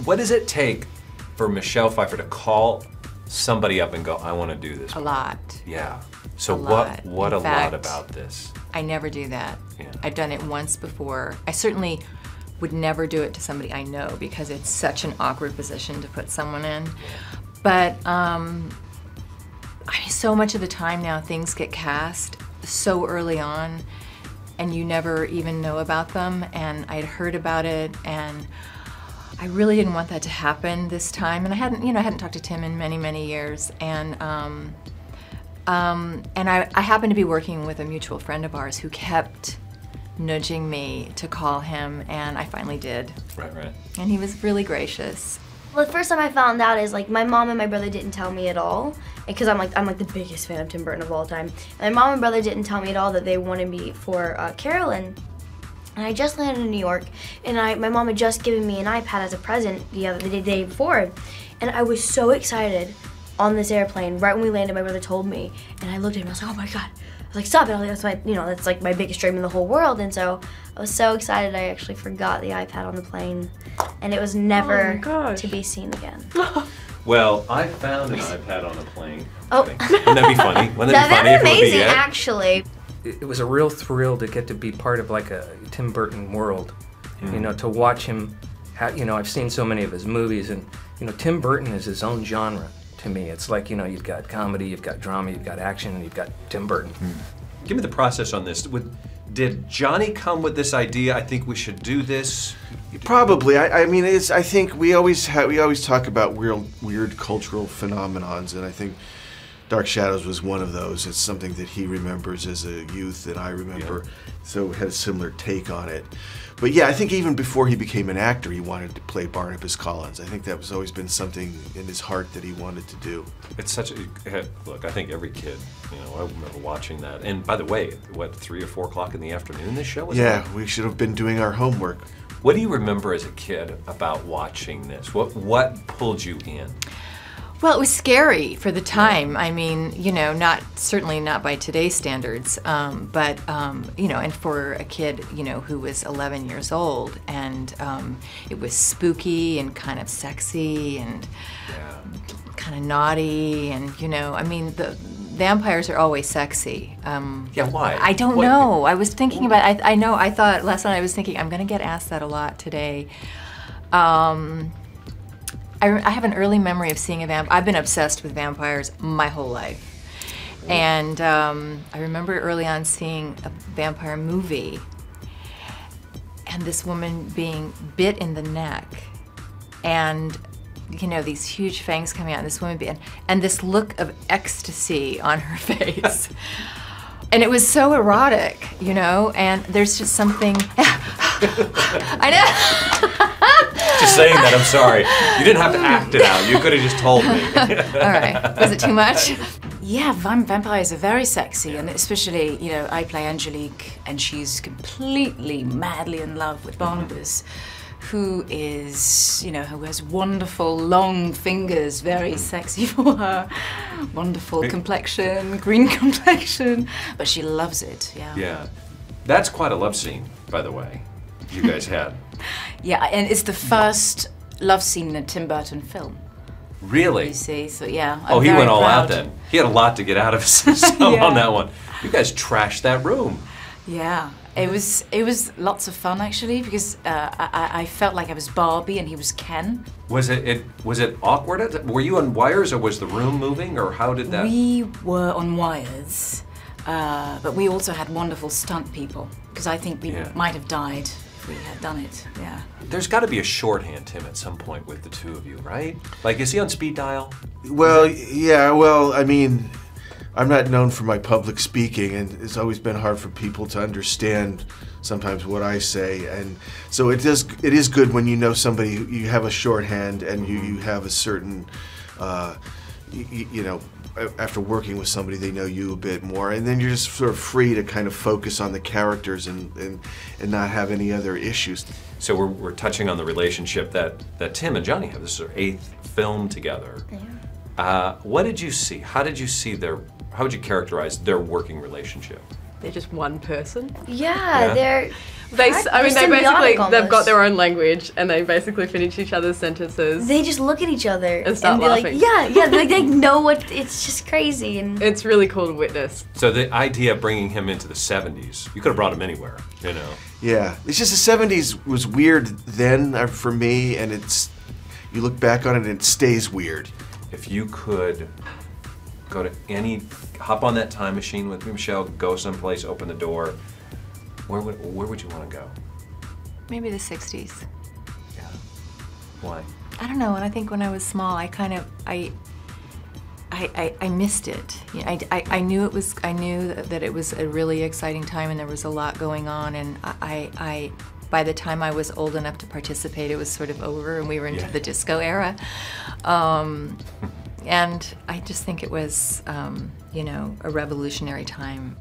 What does it take for Michelle Pfeiffer to call somebody up and go, I want to do this? A lot. Yeah. So A lot. what In a fact, lot about this? I never do that. Yeah. I've done it once before. I certainly would never do it to somebody I know because it's such an awkward position to put someone in. But I mean, so much of the time now things get cast so early on and you never even know about them, and I'd heard about it and I really didn't want that to happen this time, and I hadn't talked to Tim in many, many years, and I happened to be working with a mutual friend of ours who kept nudging me to call him, and I finally did. Right. And he was really gracious. Well, the first time I found out is like my mom and my brother didn't tell me at all, because I'm like the biggest fan of Tim Burton of all time. And my mom and brother didn't tell me at all that they wanted me for Carolyn. And I just landed in New York, and my mom had just given me an iPad as a present the day before, and I was so excited on this airplane. Right when we landed, my brother told me, and I looked at him. I was like, "Oh my God!" I was like, "Stop it!" That's that's like my biggest dream in the whole world. And so I was so excited, I actually forgot the iPad on the plane, and it was never to be seen again. Well, I found an iPad on a plane. Oh. Wouldn't that be funny? Wouldn't that be funny That'd if be it would be amazing, it? actually. It was a real thrill to get to be part of like a Tim Burton world, to watch him. I've seen so many of his movies, and Tim Burton is his own genre to me. It's like you've got comedy, you've got drama, you've got action, and you've got Tim Burton. Give me the process on this. Did Johnny come with this idea? I think we should do this. Probably. I mean, I think we always talk about weird cultural phenomenons, and I think Dark Shadows was one of those. It's something that he remembers as a youth that I remember, so had a similar take on it. But yeah, I think even before he became an actor, he wanted to play Barnabas Collins. I think that was always been something in his heart that he wanted to do. It's such a look. I think every kid, I remember watching that. And by the way, 3 or 4 o'clock in the afternoon this show was? Yeah, we should have been doing our homework. What do you remember as a kid about watching this? What pulled you in? Well, it was scary for the time. I mean, certainly not by today's standards, but and for a kid, who was 11 years old, and it was spooky and kind of sexy and kind of naughty, and I mean, the vampires are always sexy. Why? I don't know. I was thinking about. I thought last night. I was thinking I'm going to get asked that a lot today. I have an early memory of seeing a vampire. I've been obsessed with vampires my whole life. And I remember early on seeing a vampire movie and this woman being bit in the neck and these huge fangs coming out, and this woman and this look of ecstasy on her face. And it was so erotic, and there's just something, I know. Just saying that, I'm sorry. You didn't have to act it out. You could have just told me. All right. Was it too much? Yeah, vampires are very sexy, and especially, I play Angelique, and she's completely madly in love with Barnabas, who is, who has wonderful long fingers, very sexy for her, wonderful complexion, green complexion, but she loves it, Yeah. That's quite a love scene, by the way, you guys had. Yeah, and it's the first love scene in a Tim Burton film. Really? You see, so yeah. He went all out then. He had a lot to get out of his system on that one. You guys trashed that room. Yeah, it was lots of fun actually, because I felt like I was Barbie and he was Ken. Was it awkward? Were you on wires, or was the room moving, or how did that? We were on wires, but we also had wonderful stunt people, because I think we might have died if we had done it. Yeah. There's got to be a shorthand, Tim, at some point with the two of you, right? Like, is he on speed dial? Well, yeah. Well, I mean, I'm not known for my public speaking, and it's always been hard for people to understand sometimes what I say, and so it is good when you know somebody, you have a shorthand, and you have a certain, after working with somebody, they know you a bit more, and then you're just sort of free to kind of focus on the characters and not have any other issues. So we're touching on the relationship that Tim and Johnny have. This is their 8th film together. Yeah. What did you see? How would you characterize their working relationship? they're just one person. Yeah, they're. They symbiotic basically they've got almost. their own language and they basically finish each other's sentences. They just look at each other And start they're laughing. like, yeah, they know what. It's just crazy and. It's really cool to witness. So the idea of bringing him into the 70s, you could have brought him anywhere, you know. Yeah, it's just the 70s was weird then for me, and you look back on it and it stays weird. If you could go to hop on that time machine with me, Michelle, go someplace, open the door, where would you want to go? Maybe the 60s. Yeah. Why? I don't know. And I think when I was small, I kind of I missed it. You know, I knew it was. I knew that it was a really exciting time, and there was a lot going on. And I by the time I was old enough to participate, it was sort of over, and we were into the disco era. And I just think it was, you know, a revolutionary time.